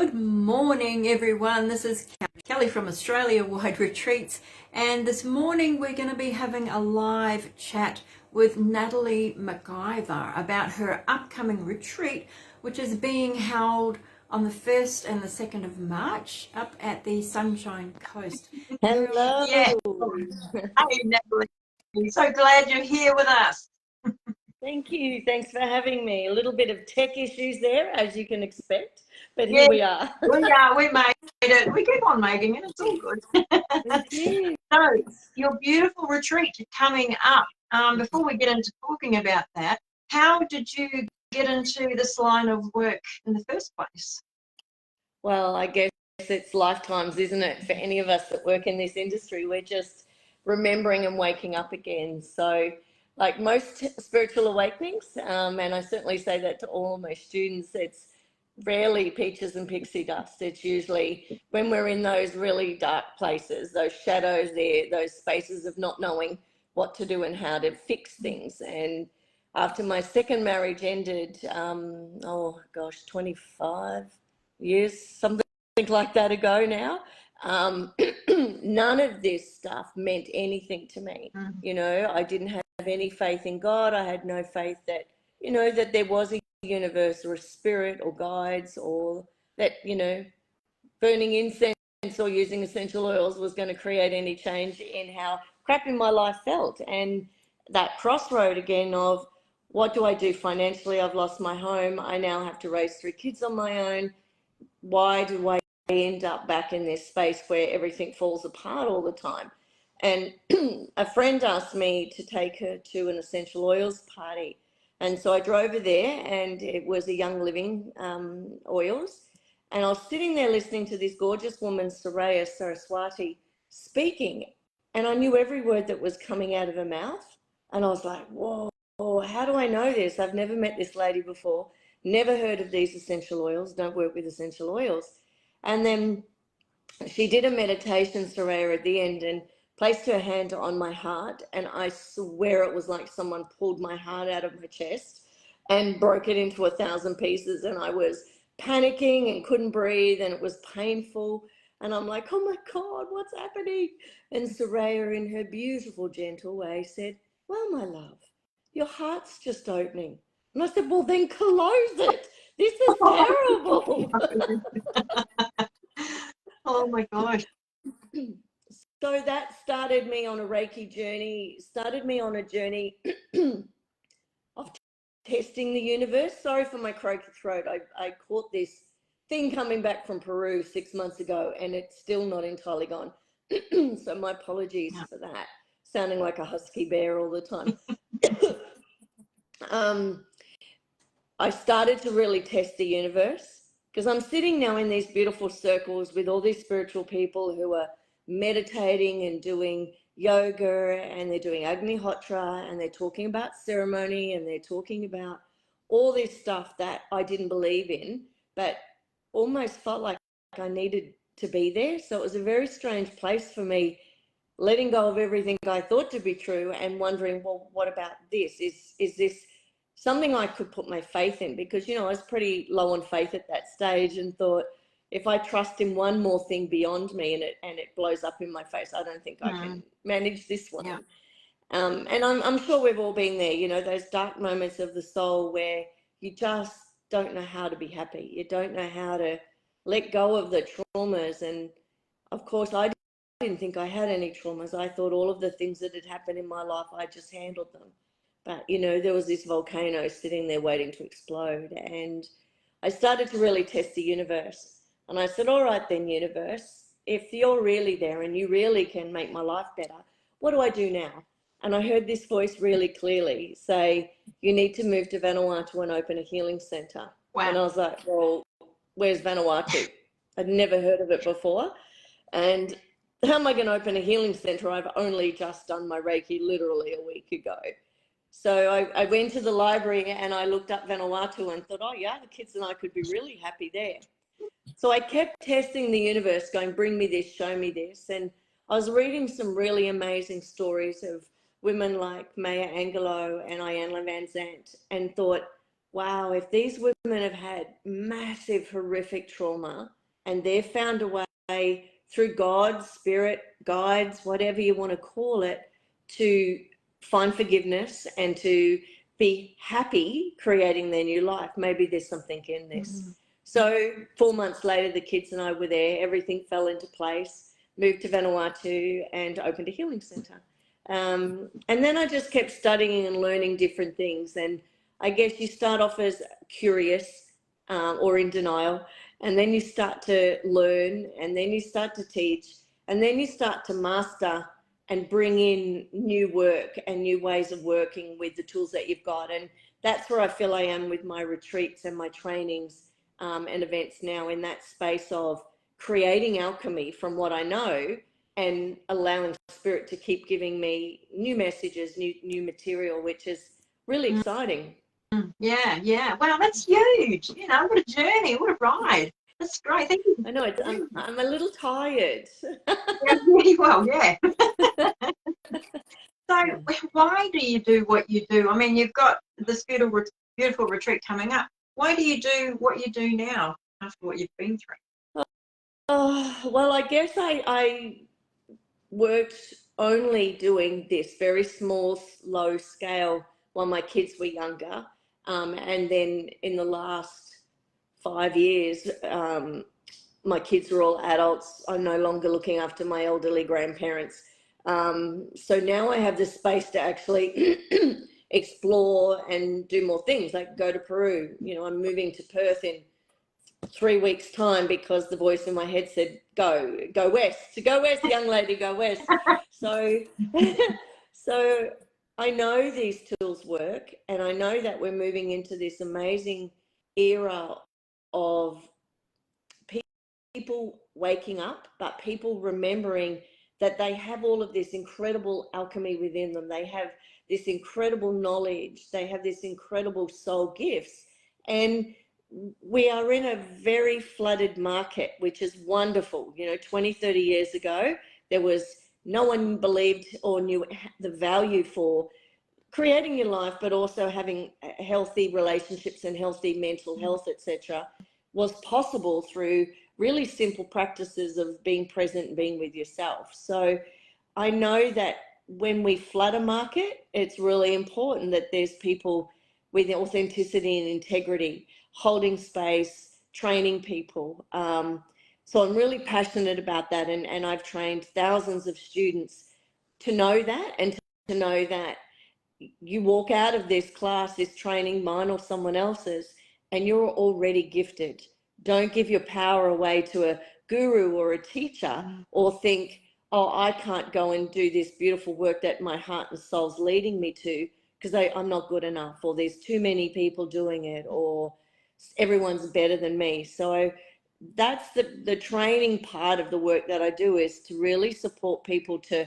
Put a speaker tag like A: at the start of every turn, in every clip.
A: Good morning, everyone. This is Kelly from Australia Wide Retreats, and this morning we're going to be having a live chat with Natalie McIvor about her upcoming retreat, which is being held on the 1st and the 2nd of March up at the Sunshine Coast.
B: Hello.
C: Yeah. Hey, Natalie. So glad you're here with us.
B: Thank you. Thanks for having me. A little bit of tech issues there, as you can expect, but
C: Yeah,
B: here we are.
C: we made it. We keep on making it. It's all good.
B: Thank you.
C: So, your beautiful retreat coming up. Before we get into talking about that, how did you get into this line of work in the first place?
B: Well, I guess it's lifetimes, isn't it? For any of us that work in this industry, we're just remembering and waking up again. So, like most spiritual awakenings, and I certainly say that to all my students, it's rarely peaches and pixie dust. It's usually when we're in those really dark places, those shadows there, those spaces of not knowing what to do and how to fix things. And after my second marriage ended, 25 years, something like that ago now, none of this stuff meant anything to me. You know, I didn't have any faith in God. I had no faith that, you know, that there was a universe or a spirit or guides, or that, you know, burning incense or using essential oils was going to create any change in how crappy my life felt. And that crossroad again of, what do I do financially? I've lost my home. I now have to raise 3 kids on my own. Why do I end up back in this space where everything falls apart all the time? And a friend asked me to take her to an essential oils party. And so I drove her there, and it was a Young Living oils. And I was sitting there listening to this gorgeous woman, Saraswati, speaking. And I knew every word that was coming out of her mouth. And I was like, whoa, how do I know this? I've never met this lady before. Never heard of these essential oils, don't work with essential oils. And then she did a meditation, Soraya, at the end, and placed her hand on my heart. And I swear it was like someone pulled my heart out of my chest and broke it into 1,000 pieces. And I was panicking and couldn't breathe, and it was painful. And I'm like, oh my God, what's happening? And Soraya, in her beautiful, gentle way, said, well, my love, your heart's just opening. And I said, well, then close it. This is terrible.
C: Oh my gosh.
B: So that started me on a Reiki journey, of testing the universe. Sorry for my croaky throat. I caught this thing coming back from Peru 6 months ago, and it's still not entirely gone. So my apologies for that, sounding like a husky bear all the time. I started to really test the universe, because I'm sitting now in these beautiful circles with all these spiritual people who are meditating and doing yoga, and they're doing Agnihotra, and they're talking about ceremony, and they're talking about all this stuff that I didn't believe in, but almost felt like I needed to be there. So it was a very strange place for me, letting go of everything I thought to be true and wondering, well, what about this? Is this something I could put my faith in? Because, you know, I was pretty low on faith at that stage, and thought, if I trust in one more thing beyond me and it blows up in my face, I don't think I can manage this one.
C: Yeah.
B: And I'm sure we've all been there, you know, those dark moments of the soul where you just don't know how to be happy. You don't know how to let go of the traumas. And of course, I didn't think I had any traumas. I thought all of the things that had happened in my life, I just handled them. But, you know, there was this volcano sitting there waiting to explode. And I started to really test the universe. And I said, all right then, universe, if you're really there and you really can make my life better, what do I do now? And I heard this voice really clearly say, you need to move to Vanuatu and open a healing centre.
C: Wow.
B: And I was like, well, where's Vanuatu? I'd never heard of it before. And how am I going to open a healing centre? I've only just done my Reiki literally a week ago. So I went to the library and I looked up Vanuatu and thought, oh yeah, the kids and I could be really happy there. So I kept testing the universe, going, bring me this, show me this. And I was reading some really amazing stories of women like Maya Angelou and Ayanna Van Zandt, and thought, wow, if these women have had massive, horrific trauma and they've found a way through God, spirit, guides, whatever you want to call it, to find forgiveness and to be happy creating their new life, maybe there's something in this. So 4 months later, the kids and I were there. Everything fell into place, moved to Vanuatu and opened a healing centre. And then I just kept studying and learning different things. And I guess you start off as curious or in denial, and then you start to learn, and then you start to teach, and then you start to master and bring in new work and new ways of working with the tools that you've got. And that's where I feel I am with my retreats and my trainings and events now, in that space of creating alchemy from what I know and allowing spirit to keep giving me new messages, new material, which is really exciting.
C: Yeah, yeah. Wow, that's huge. You know, what a journey, what a ride. That's great. Thank you.
B: I know, I'm a little tired.
C: Yeah, well, yeah. So why do you do what you do? I mean, you've got this beautiful retreat coming up. Why do you do what you do now after what you've been through?
B: Oh, well, I guess I worked only doing this very small, low scale while my kids were younger. And then in the last 5 years, my kids are all adults. I'm no longer looking after my elderly grandparents. So now I have the space to actually explore and do more things, like go to Peru. You know, I'm moving to Perth in 3 weeks' time because the voice in my head said, go west, young lady, go west. So, so I know these tools work, and I know that we're moving into this amazing era of people waking up, but people remembering that they have all of this incredible alchemy within them. They have this incredible knowledge. They have this incredible soul gifts. And we are in a very flooded market, which is wonderful. You know, 20, 30 years ago, there was no one believed or knew the value for creating your life, but also having healthy relationships and healthy mental health, etc., was possible through really simple practices of being present and being with yourself. So I know that when we flood a market, it's really important that there's people with authenticity and integrity, holding space, training people. So I'm really passionate about that, and I've trained thousands of students to know that, and to know that you walk out of this class, this training, mine or someone else's, and you're already gifted. Don't give your power away to a guru or a teacher, or think, oh, I can't go and do this beautiful work that my heart and soul's leading me to because I'm not good enough, or there's too many people doing it, or everyone's better than me. So that's the training part of the work that I do, is to really support people to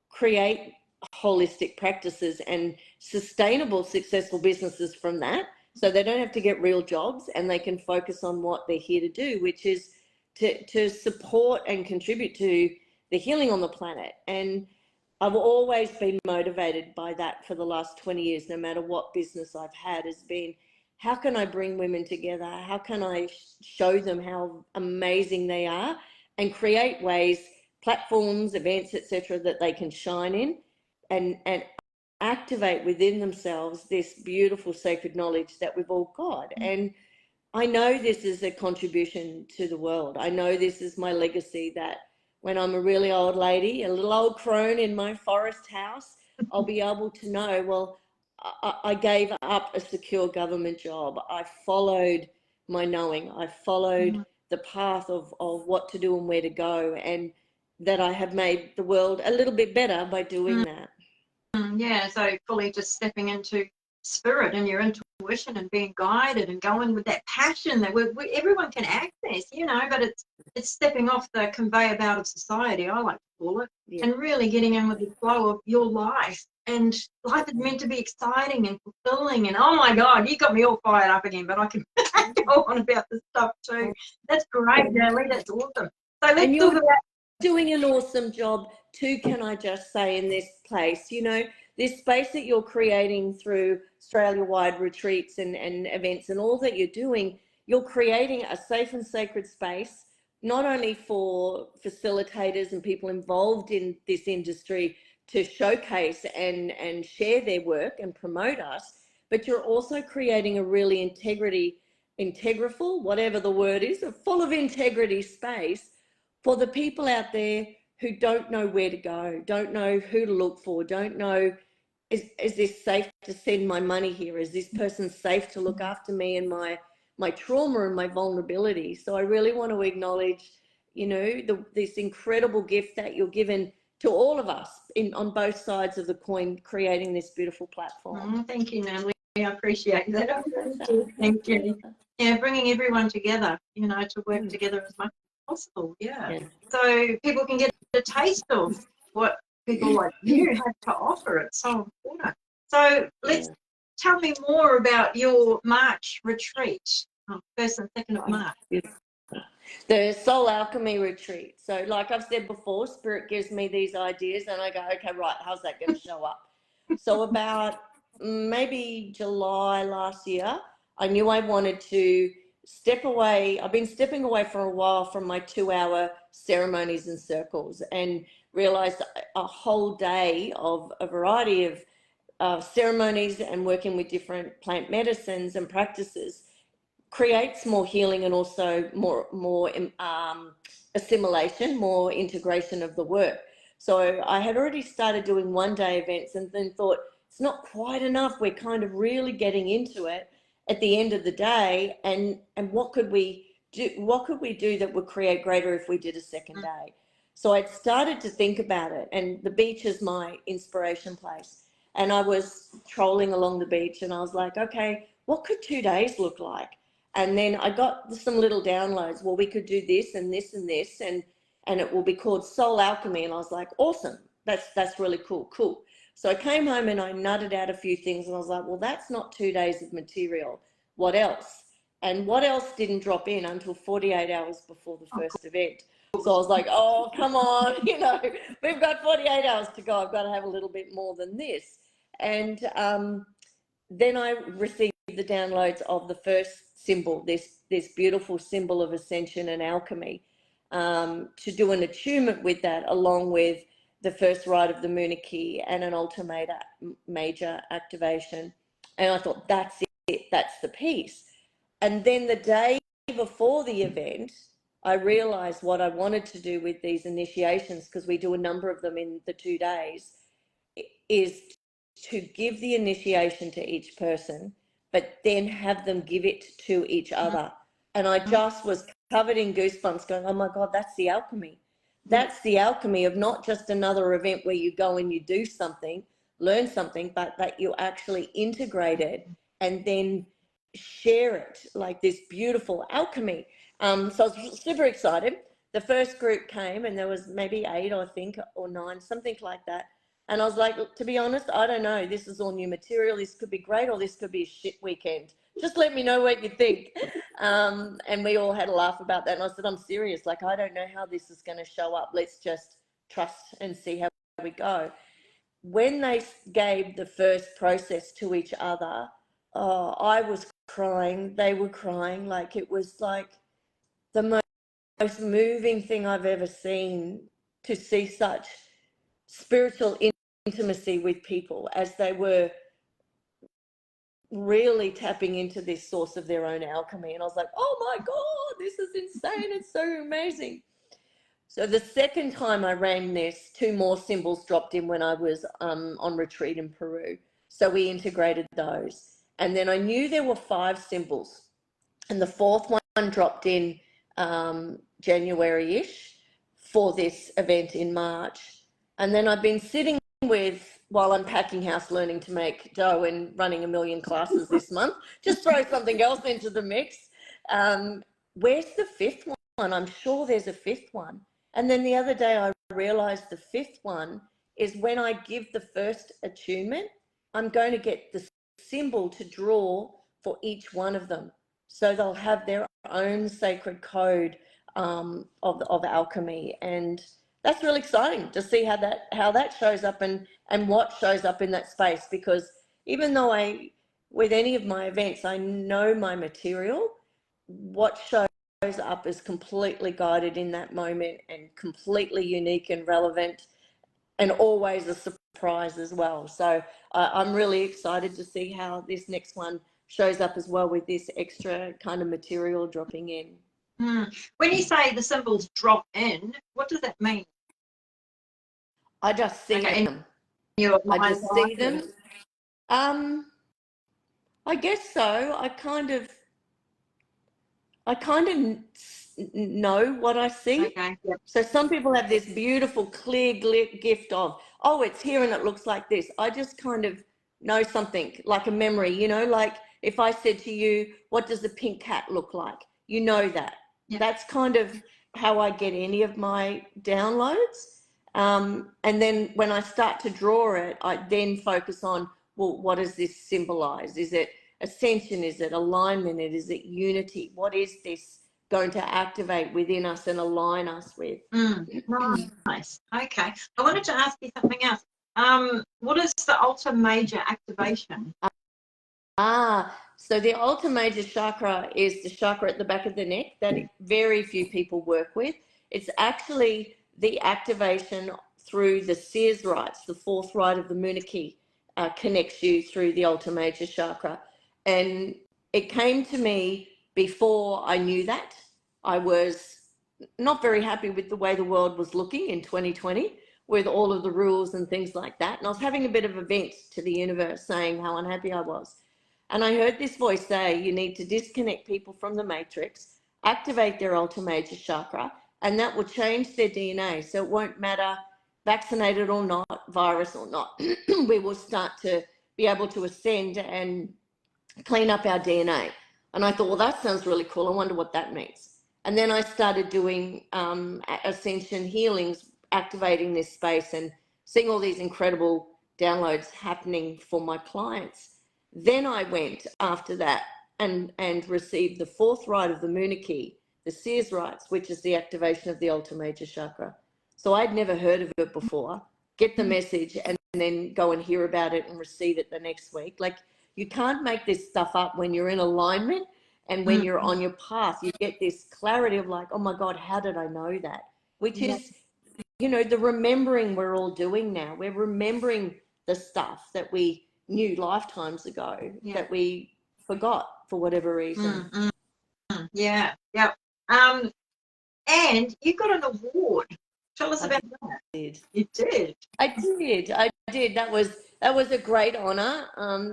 B: create holistic practices and sustainable, successful businesses from that, so they don't have to get real jobs and they can focus on what they're here to do, which is to support and contribute to the healing on the planet. And I've always been motivated by that for the last 20 years, no matter what business I've had, has been, how can I bring women together? How can I show them how amazing they are, and create ways, platforms, events, etc., that they can shine in and activate within themselves this beautiful sacred knowledge that we've all got. And I know this is a contribution to the world. I know this is my legacy, that when I'm a really old lady, a little old crone in my forest house, I'll be able to know, well, I gave up a secure government job. I followed my knowing. I followed the path of what to do and where to go, and that I have made the world a little bit better by doing that.
C: Yeah, so fully just stepping into spirit and your intuition and being guided and going with that passion that everyone can access, you know, but it's stepping off the conveyor belt of society, I like to call it, and really getting in with the flow of your life. And life is meant to be exciting and fulfilling. And oh my God, you got me all fired up again, but I can go on about this stuff too. That's great, Natalie. That's awesome. So let's talk about
B: doing an awesome job too, can I just say, in this place. You know, this space that you're creating through Australia-wide retreats and events and all that you're doing, you're creating a safe and sacred space, not only for facilitators and people involved in this industry to showcase and share their work and promote us, but you're also creating a really integriful, whatever the word is, a full of integrity space for the people out there who don't know where to go, don't know who to look for, don't know, is this safe to send my money here? Is this person safe to look after me and my trauma and my vulnerability? So I really want to acknowledge, you know, this incredible gift that you're given to all of us on both sides of the coin, creating this beautiful platform.
C: Thank you, Natalie. I appreciate that. Thank you. Yeah, bringing everyone together, you know, to work together as much as possible. Yeah. So people can get a taste of what people like you have to offer. It's so important. So let's tell me more about your March retreat, 1st and 2nd of March.
B: The Soul Alchemy retreat. So like I've said before, Spirit gives me these ideas and I go, okay, right, how's that going to show up? So about maybe July last year, I knew I wanted to step away. I've been stepping away for a while from my 2-hour ceremonies and circles, and realized a whole day of a variety of ceremonies and working with different plant medicines and practices creates more healing and also more assimilation, more integration of the work. So I had already started doing 1-day events and then thought, it's not quite enough. We're kind of really getting into it at the end of the day. And what could we do? What could we do that would create greater if we did a 2nd day? So I'd started to think about it, and the beach is my inspiration place. And I was trolling along the beach and I was like, okay, what could 2 days look like? And then I got some little downloads. Well, we could do this and this and this, and it will be called Soul Alchemy. And I was like, awesome. That's really cool. So I came home and I nutted out a few things and I was like, well, that's not 2 days of material. What else? And what else didn't drop in until 48 hours before the first event. So I was like, oh, come on, you know, we've got 48 hours to go. I've got to have a little bit more than this. And then I received the downloads of the first symbol, this beautiful symbol of ascension and alchemy, to do an attunement with that, along with the first rite of the Munich and an ultimate major activation. And I thought, that's it, that's the piece. And then the day before the event, I realized what I wanted to do with these initiations, because we do a number of them in the 2 days, is to give the initiation to each person, but then have them give it to each other. And I just was covered in goosebumps going, oh my God, that's the alchemy. That's the alchemy of not just another event where you go and you do something, learn something, but that you actually integrate it and then share it, like this beautiful alchemy. So I was super excited. The first group came and there was maybe 8, I think, or 9, something like that. And I was like, to be honest, I don't know. This is all new material. This could be great, or this could be a shit weekend. Just let me know what you think. And we all had a laugh about that. And I said, I'm serious. Like, I don't know how this is going to show up. Let's just trust and see how we go. When they gave the first process to each other, I was crying. They were crying. Like, it was like the most moving thing I've ever seen, to see such spiritual intimacy with people as they were really tapping into this source of their own alchemy. And I was like, oh my God, this is insane. It's so amazing. So the second time I ran this, 2 more symbols dropped in when I was on retreat in Peru. So we integrated those. And then I knew there were 5 symbols. And the 4th one dropped in January-ish for this event in March. And then I've been sitting with, while I'm packing house, learning to make dough and running a million classes this month, just throw something else into the mix. Where's the 5th one? I'm sure there's a 5th one. And then the other day I realized the 5th one is when I give the first attunement, I'm going to get the symbol to draw for each one of them. So they'll have their own sacred code of alchemy. And that's really exciting to see how that shows up and what shows up in that space, because even though with any of my events, I know my material, what shows up is completely guided in that moment and completely unique and relevant, and always a surprise as well. So I'm really excited to see how this next one shows up as well, with this extra kind of material dropping in.
C: When you say the symbols drop in, what does that mean?
B: I just see them. I just see them. I guess so. I kind of know what I see.
C: Okay. Yep.
B: So some people have this beautiful, clear gift of, oh, it's here and it looks like this. I just kind of know something, like a memory, you know, like if I said to you, what does a pink cat look like? You know that.
C: Yep.
B: That's kind of how I get any of my downloads. And then when I start to draw it, I then focus on, well, what does this symbolize? Is it ascension? Is it alignment? Is it unity? What is this going to activate within us and align us with?
C: Nice. Okay. I wanted to ask you something else. What is the Ultra Major activation?
B: So the Ultra Major chakra is the chakra at the back of the neck that very few people work with. It's actually the activation through the seers rights, the fourth right of the Munich connects you through the Ultra Major chakra. And it came to me before I knew that. I was not very happy with the way the world was looking in 2020 with all of the rules and things like that. And I was having a bit of a vent to the universe saying how unhappy I was. And I heard this voice say, you need to disconnect people from the matrix, activate their Ultra Major chakra, and that will change their DNA. So it won't matter vaccinated or not, virus or not. We will start to be able to ascend and clean up our DNA. And I thought, well, that sounds really cool. I wonder what that means. And then I started doing ascension healings, activating this space and seeing all these incredible downloads happening for my clients. Then I went after that and received the fourth right of the Munich, the seers rights, which is the activation of the Ultra Major chakra. So I'd never heard of it before. Get the message and then go and hear about it and receive it the next week. Like, you can't make this stuff up when you're in alignment and when you're on your path. You get this clarity of like, oh my God, how did I know that? Which is, you know, the remembering we're all doing now. We're remembering the stuff that we knew lifetimes ago that we forgot for whatever reason.
C: Yeah. And you got an award. Tell us about that. You did.
B: I did. That was a great honour.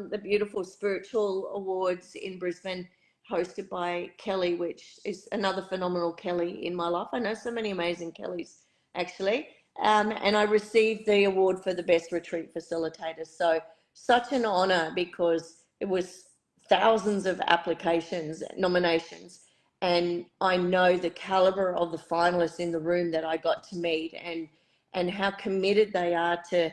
B: The beautiful spiritual awards in Brisbane, hosted by Kelly, which is another phenomenal Kelly in my life. I know so many amazing Kellys, actually. And I received the award for the best retreat facilitator. So such an honour, because it was thousands of applications, nominations. And I know the caliber of the finalists in the room that I got to meet, and how committed they are to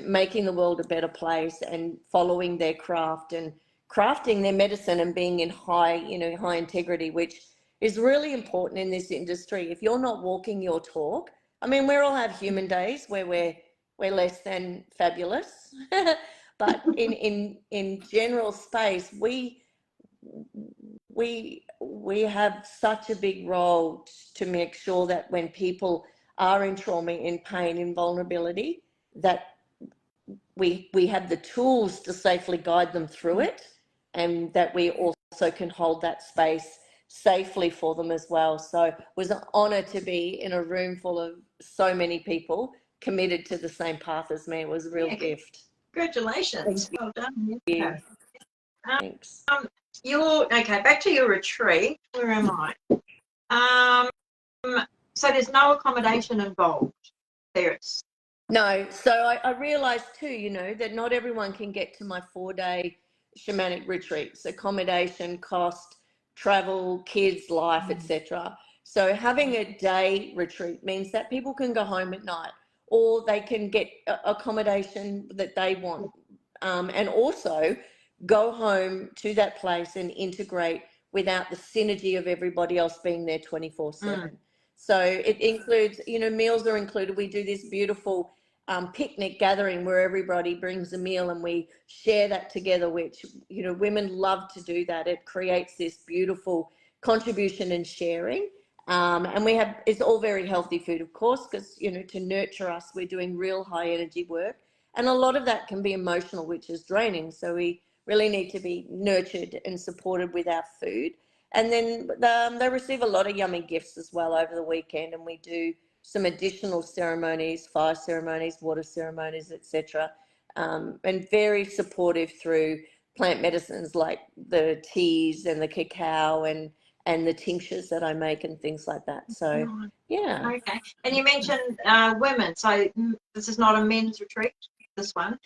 B: making the world a better place and following their craft and crafting their medicine and being in high integrity, which is really important in this industry. If you're not walking your talk, I mean, we all have human days where we're less than fabulous, but in general space, we have such a big role to make sure that when people are in trauma, in pain, in vulnerability, that we have the tools to safely guide them through it, and that we also can hold that space safely for them as well. So it was an honour to be in a room full of so many people committed to the same path as me. It was a real gift.
C: Congratulations. Well done.
B: Yeah. Thanks.
C: Okay, back to your retreat. Where am I? So there's no accommodation involved. There is.
B: No. So I realised too, that not everyone can get to my 4-day shamanic retreats. Accommodation, cost, travel, kids, life, etc. So having a day retreat means that people can go home at night, or they can get accommodation that they want, and also go home to that place and integrate without the synergy of everybody else being there 24/7. So it includes, meals are included. We do this beautiful picnic gathering where everybody brings a meal and we share that together, which, women love to do that. It creates this beautiful contribution and sharing. And it's all very healthy food, of course, because, to nurture us, we're doing real high energy work. And a lot of that can be emotional, which is draining. So we really need to be nurtured and supported with our food. And then they receive a lot of yummy gifts as well over the weekend. And we do some additional ceremonies, fire ceremonies, water ceremonies, etc. And very supportive through plant medicines like the teas and the cacao and the tinctures that I make and things like that. So, yeah.
C: Okay. And you mentioned women. So this is not a men's retreat, this one?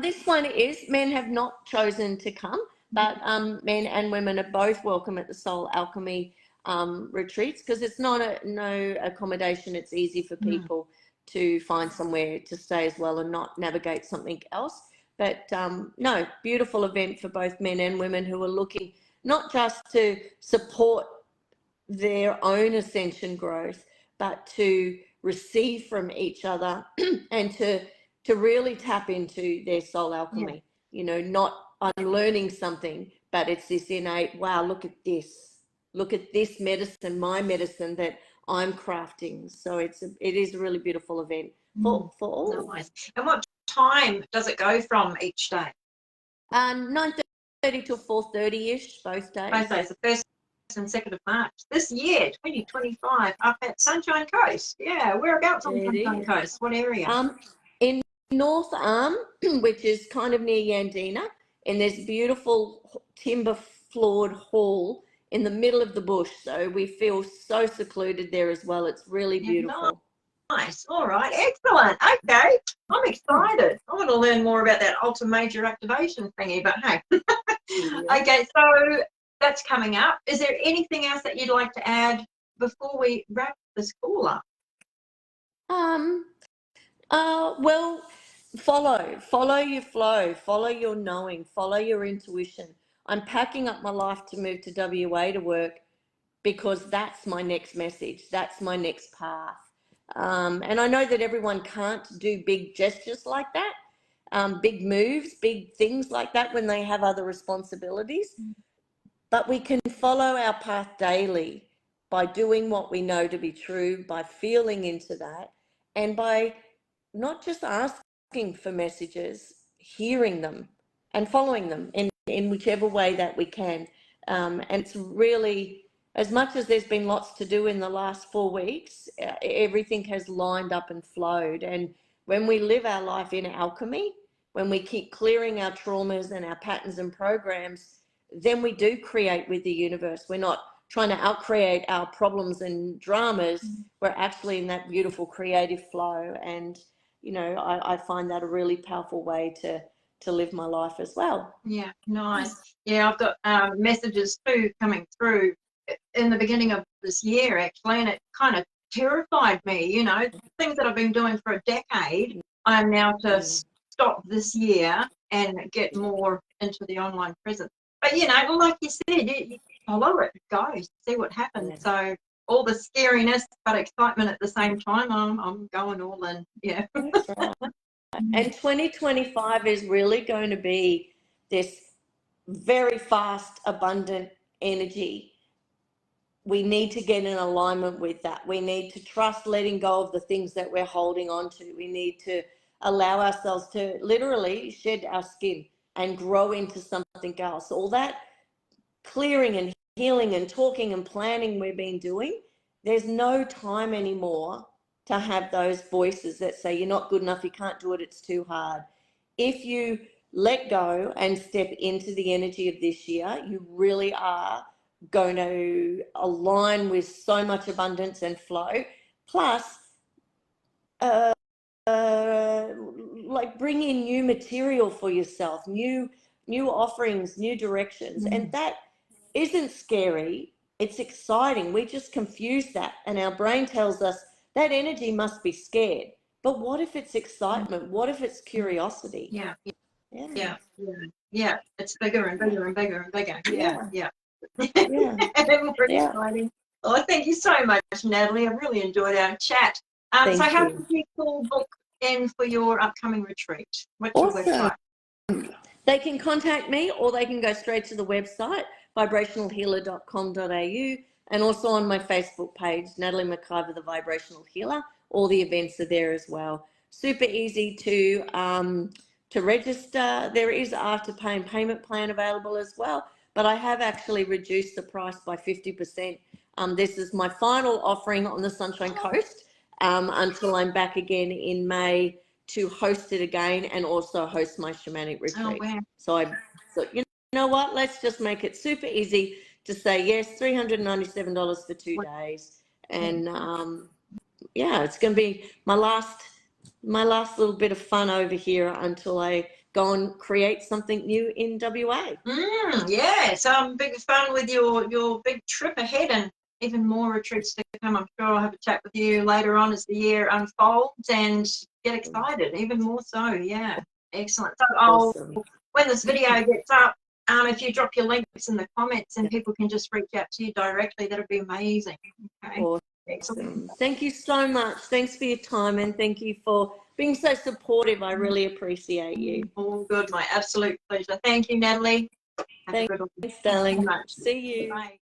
B: This one is, men have not chosen to come, but men and women are both welcome at the Soul Alchemy retreats, because it's not no accommodation. It's easy for people to find somewhere to stay as well and not navigate something else. But no, beautiful event for both men and women who are looking not just to support their own ascension growth, but to receive from each other and to really tap into their soul alchemy. Not unlearning something, but it's this innate, wow, look at this medicine, my medicine that I'm crafting. So it is a really beautiful event for all.
C: Nice. And what time does it go from each day?
B: 9:30 till 4:30ish, both days.
C: Both days, the 1st and 2nd of March. This year, 2025, up at Sunshine Coast. Yeah, whereabouts on Sunshine Coast? What area?
B: In North Arm, which is kind of near Yandina, and there's beautiful timber floored hall in the middle of the bush. So we feel so secluded there as well. It's really beautiful.
C: Nice. All right. Excellent. Okay. I'm excited. I want to learn more about that ultra major activation thingy, but hey. Okay, so that's coming up. Is there anything else that you'd like to add before we wrap this call up?
B: Well, follow your flow, follow your knowing, follow your intuition. I'm packing up my life to move to WA to work because that's my next message. That's my next path. And I know that everyone can't do big gestures like that, big moves, big things like that when they have other responsibilities. But we can follow our path daily by doing what we know to be true, by feeling into that, and by not just asking for messages, hearing them and following them in whichever way that we can. And it's really, as much as there's been lots to do in the last 4 weeks, everything has lined up and flowed. And when we live our life in alchemy, when we keep clearing our traumas and our patterns and programs, then we do create with the universe. We're not trying to outcreate our problems and dramas. We're actually in that beautiful creative flow. And, I find that a really powerful way to live my life as well.
C: Yeah, nice. Yeah, I've got messages too coming through in the beginning of this year, actually, and it kind of terrified me. Things that I've been doing for a decade, I am now to stop this year and get more into the online presence. But, like you said, you follow it, go, see what happens. Yeah. So all the scariness, but excitement at the same time, I'm going all in. Yeah.
B: That's right. And 2025 is really going to be this very fast, abundant energy. We need to get in alignment with that. We need to trust letting go of the things that we're holding on to. We need to allow ourselves to literally shed our skin and grow into something else. All that clearing and healing and talking and planning we've been doing, there's no time anymore to have those voices that say you're not good enough, you can't do it, it's too hard. If you let go and step into the energy of this year, you really are going to align with so much abundance and flow. Plus, like bring in new material for yourself, new offerings, new directions. And that isn't scary, it's exciting. We just confuse that, and our brain tells us that energy must be scared. But what if it's excitement? What if it's curiosity?
C: Yeah. It's bigger and bigger and bigger and bigger. Yeah.
B: Yeah.
C: More exciting. Oh, thank you so much, Natalie. I really enjoyed our chat. So how can people book in for your upcoming retreat? What's your website?
B: They can contact me, or they can go straight to the website, vibrationalhealer.com.au, and also on my Facebook page, Natalie McIvor, the Vibrational Healer. All the events are there as well. Super easy to register. There is after-pay and payment plan available as well, but I have actually reduced the price by 50%. This is my final offering on the Sunshine Coast until I'm back again in May to host it again and also host my shamanic retreat.
C: Oh, wow.
B: So you know what? Let's just make it super easy to say yes. $397 for 2 days, and yeah, it's going to be my last little bit of fun over here until I go and create something new in WA.
C: Yeah, so big fun with your big trip ahead, and even more retreats to come. I'm sure I'll have a chat with you later on as the year unfolds, and get excited even more so. Yeah, excellent. So
B: Awesome.
C: when this video gets up, if you drop your links in the comments and people can just reach out to you directly, that'd be amazing. Okay.
B: Awesome.
C: Excellent.
B: Thank you so much. Thanks for your time, and thank you for being so supportive. I really appreciate you.
C: All good. My absolute pleasure. Thank you, Natalie. Have a good one.
B: Thanks, darling.
C: Thank you so much.
B: See you.
C: Bye.